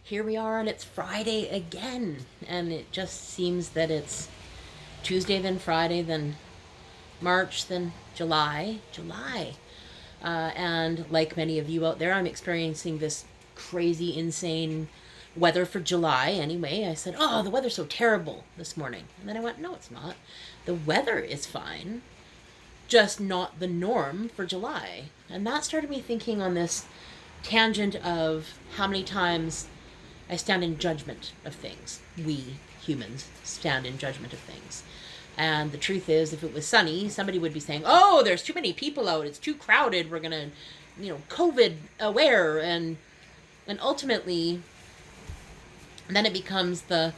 here we are, and it's Friday again. And it just seems that it's Tuesday, then Friday, then March, then July. July. And like many of you out there, I'm experiencing this crazy, insane weather for July anyway. I said, oh, the weather's so terrible this morning. And then I went, no, it's not. The weather is fine, just not the norm for July. And that started me thinking on this tangent of how many times I stand in judgment of things. We humans stand in judgment of things. And the truth is, if it was sunny, somebody would be saying, oh, there's too many people out. It's too crowded. We're going to, COVID aware. And ultimately, then it becomes the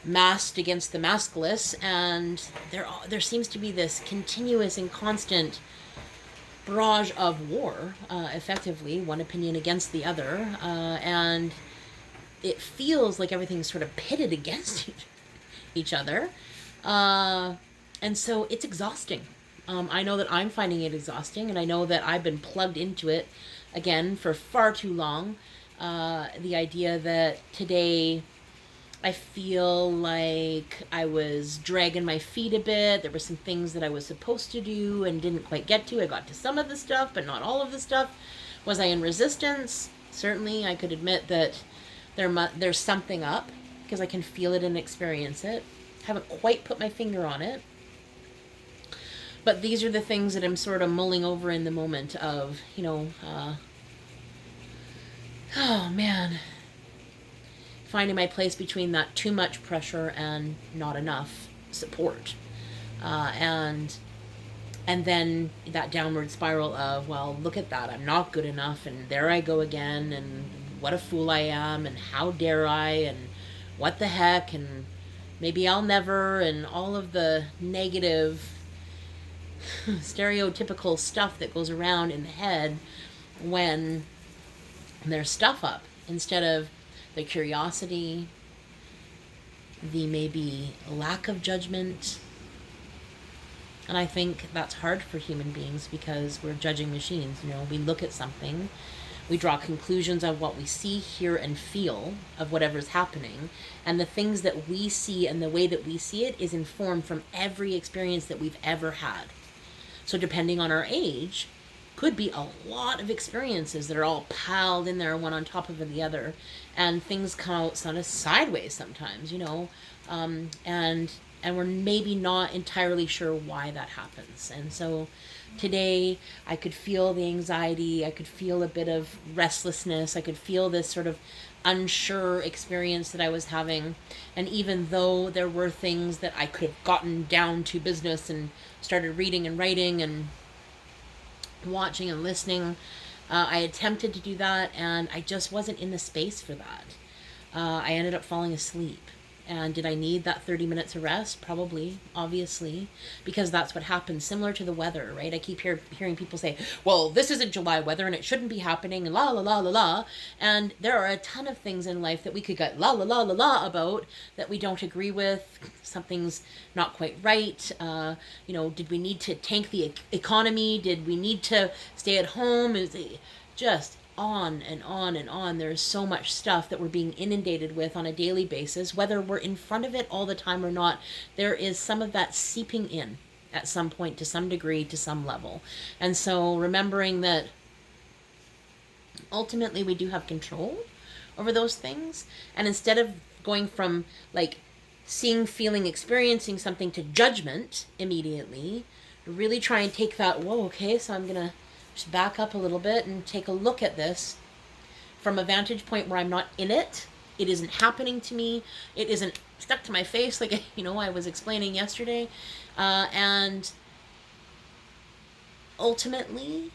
masked against the maskless. And there seems to be this continuous and constant barrage of war, effectively, one opinion against the other. And it feels like everything's sort of pitted against each other. And so it's exhausting. I know that I'm finding it exhausting, and I know that I've been plugged into it again for far too long. The idea that today I feel like I was dragging my feet a bit. There were some things that I was supposed to do and didn't quite get to. I got to some of the stuff, but not all of the stuff. Was I in resistance? Certainly, I could admit that there's something up because I can feel it and experience it. Haven't quite put my finger on it. But these are the things that I'm sort of mulling over in the moment of, oh man, finding my place between that too much pressure and not enough support. And then that downward spiral of, well, look at that, I'm not good enough, and there I go again, and what a fool I am, and how dare I, and what the heck, and maybe I'll never, and all of the negative, stereotypical stuff that goes around in the head when there's stuff up, instead of the curiosity, the maybe lack of judgment. And I think that's hard for human beings because we're judging machines. We look at something, we draw conclusions of what we see, hear, and feel of whatever's happening. And the things that we see and the way that we see it is informed from every experience that we've ever had. So depending on our age, could be a lot of experiences that are all piled in there, one on top of the other. And things come out sort of sideways sometimes, and we're maybe not entirely sure why that happens. And so today I could feel the anxiety, I could feel a bit of restlessness, I could feel this sort of unsure experience that I was having. And even though there were things that I could have gotten down to business and started reading and writing and watching and listening, I attempted to do that, and I just wasn't in the space for that. I ended up falling asleep. And did I need that 30 minutes of rest? Probably, obviously, because that's what happens. Similar to the weather, right? I keep hearing people say, well, this isn't July weather and it shouldn't be happening, and la la la la la. And there are a ton of things in life that we could get la la la la la about that we don't agree with. Something's not quite right. Did we need to tank the economy? Did we need to stay at home? Is it just on and on and on? There's so much stuff that we're being inundated with on a daily basis, whether we're in front of it all the time or not. There is some of that seeping in at some point, to some degree, to some level. And so remembering that ultimately we do have control over those things, and instead of going from like seeing, feeling, experiencing something to judgment immediately, really try and take that, whoa, okay, so I'm gonna just back up a little bit and take a look at this from a vantage point where I'm not in it. It isn't happening to me. It isn't stuck to my face like, I was explaining yesterday. And ultimately,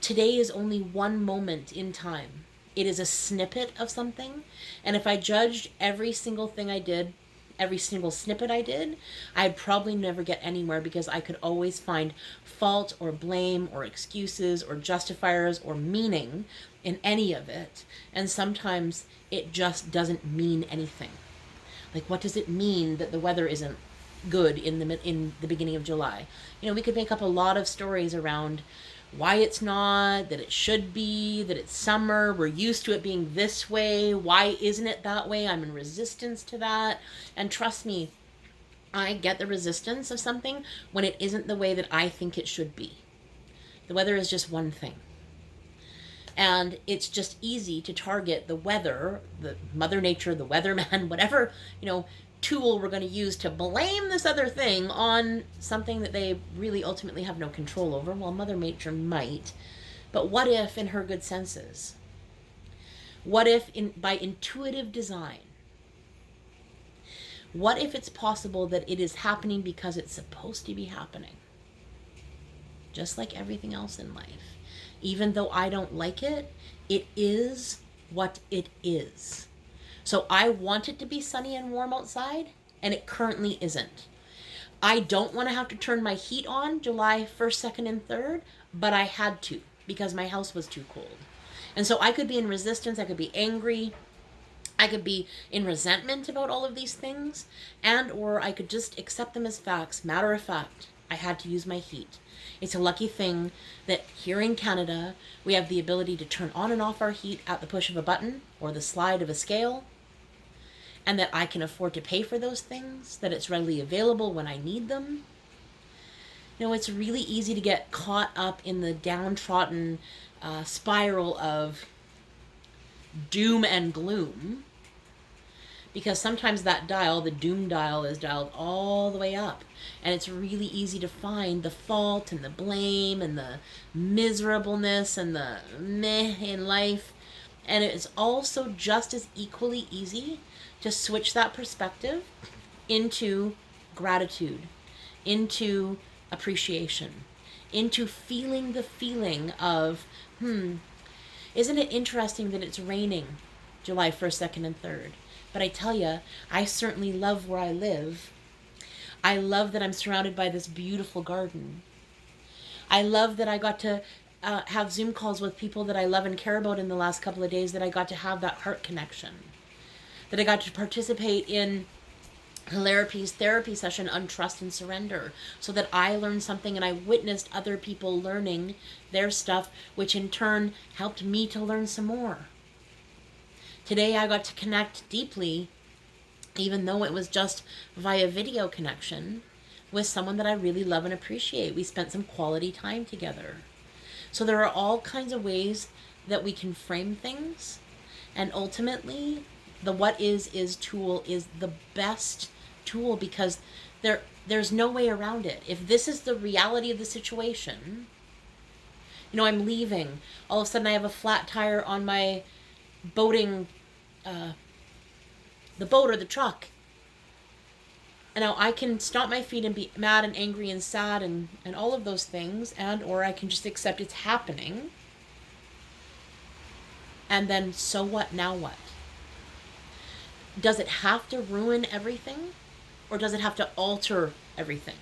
today is only one moment in time. It is a snippet of something. And if I judged every single thing I did, every single snippet I did, I'd probably never get anywhere, because I could always find fault or blame or excuses or justifiers or meaning in any of it. And sometimes it just doesn't mean anything. Like, what does it mean that the weather isn't good in the beginning of July? We could make up a lot of stories around why it's not, that it should be, that it's summer, we're used to it being this way, why isn't it that way? I'm in resistance to that. And trust me, I get the resistance of something when it isn't the way that I think it should be. The weather is just one thing. And it's just easy to target the weather, the Mother Nature, the weatherman, whatever, tool we're going to use to blame this other thing on something that they really ultimately have no control over. Well, Mother Nature might. But what if, in her good senses, what if by intuitive design, what if it's possible that it is happening because it's supposed to be happening? Just like everything else in life. Even though I don't like it, it is what it is. So I want it to be sunny and warm outside, and it currently isn't. I don't want to have to turn my heat on July 1st, 2nd, and 3rd, but I had to because my house was too cold. And so I could be in resistance, I could be angry, I could be in resentment about all of these things, or I could just accept them as facts. Matter of fact, I had to use my heat. It's a lucky thing that here in Canada, we have the ability to turn on and off our heat at the push of a button or the slide of a scale, and that I can afford to pay for those things, that it's readily available when I need them. It's really easy to get caught up in the downtrodden spiral of doom and gloom, because sometimes that dial, the doom dial, is dialed all the way up, and it's really easy to find the fault and the blame and the miserableness and the meh in life. And it's also just as equally easy to switch that perspective into gratitude, into appreciation, into feeling the feeling of, isn't it interesting that it's raining July 1st, 2nd, and 3rd? But I tell you, I certainly love where I live. I love that I'm surrounded by this beautiful garden. I love that I got to have Zoom calls with people that I love and care about in the last couple of days, that I got to have that heart connection, that I got to participate in Hilarapy's therapy session on trust and surrender, so that I learned something and I witnessed other people learning their stuff, which in turn helped me to learn some more. Today I got to connect deeply, even though it was just via video connection, with someone that I really love and appreciate. We spent some quality time together. So there are all kinds of ways that we can frame things, and ultimately the what is tool is the best tool, because there's no way around it. If this is the reality of the situation, I'm leaving, all of a sudden I have a flat tire on my boating, the boat or the truck. And now I can stomp my feet and be mad and angry and sad and all of those things, or I can just accept it's happening. And then, so what? Now what? Does it have to ruin everything? Or does it have to alter everything?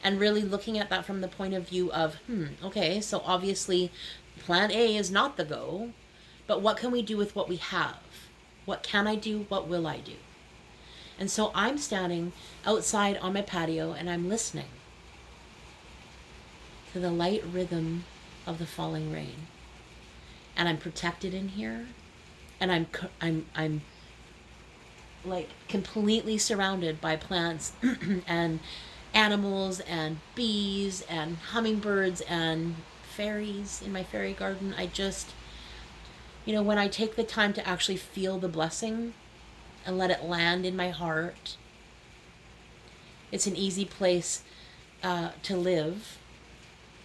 And really looking at that from the point of view of, okay, so obviously plan A is not the go, but what can we do with what we have? What can I do? What will I do? And so I'm standing outside on my patio and I'm listening to the light rhythm of the falling rain. And I'm protected in here, and I'm like completely surrounded by plants and animals and bees and hummingbirds and fairies in my fairy garden. I just, when I take the time to actually feel the blessing and let it land in my heart, it's an easy place to live.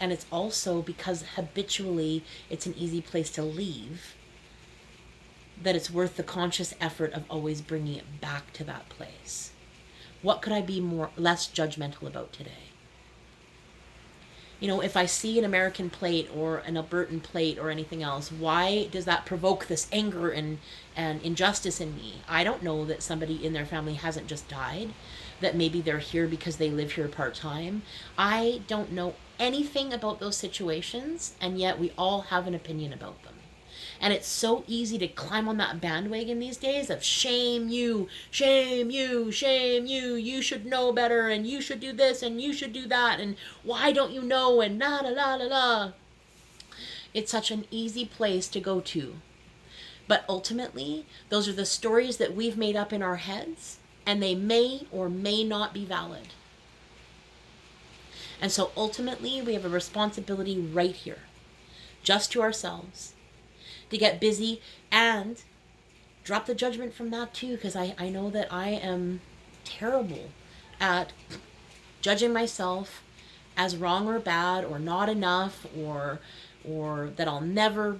And it's also, because habitually it's an easy place to leave, that it's worth the conscious effort of always bringing it back to that place. What could I be less judgmental about today? If I see an American plate or an Albertan plate or anything else, why does that provoke this anger and injustice in me? I don't know that somebody in their family hasn't just died, that maybe they're here because they live here part-time. I don't know anything about those situations, and yet we all have an opinion about them. And it's so easy to climb on that bandwagon these days of shame you, shame you, shame you, you should know better, and you should do this, and you should do that, and why don't you know, and la la la la la. It's such an easy place to go to. But ultimately, those are the stories that we've made up in our heads, and they may or may not be valid. And so ultimately, we have a responsibility right here, just to ourselves, to get busy and drop the judgment from that too, because I know that I am terrible at judging myself as wrong or bad or not enough or that I'll never,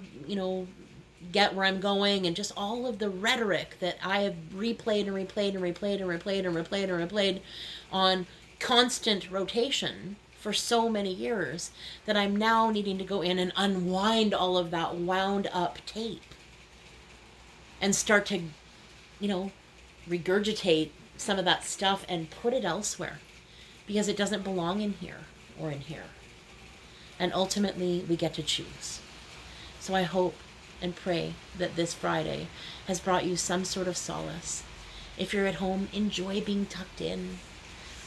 get where I'm going, and just all of the rhetoric that I have replayed and replayed and replayed and replayed and replayed and replayed on constant rotation for so many years, that I'm now needing to go in and unwind all of that wound up tape and start to, regurgitate some of that stuff and put it elsewhere, because it doesn't belong in here or in here. And ultimately, we get to choose. So I hope and pray that this Friday has brought you some sort of solace. If you're at home, enjoy being tucked in.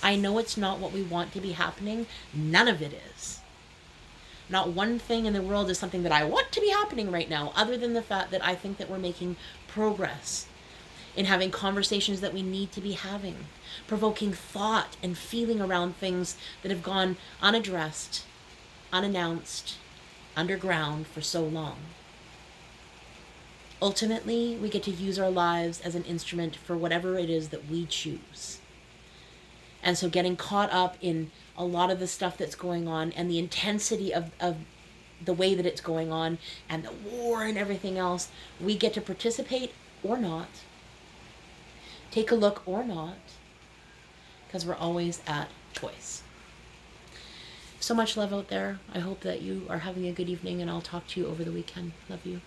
I know it's not what we want to be happening. None of it is. Not one thing in the world is something that I want to be happening right now, other than the fact that I think that we're making progress in having conversations that we need to be having, provoking thought and feeling around things that have gone unaddressed, unannounced, underground for so long. Ultimately, we get to use our lives as an instrument for whatever it is that we choose. And so getting caught up in a lot of the stuff that's going on and the intensity of the way that it's going on and the war and everything else, we get to participate or not, take a look or not, because we're always at choice. So much love out there. I hope that you are having a good evening, and I'll talk to you over the weekend. Love you.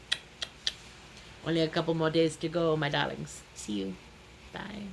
Only a couple more days to go, my darlings. See you. Bye.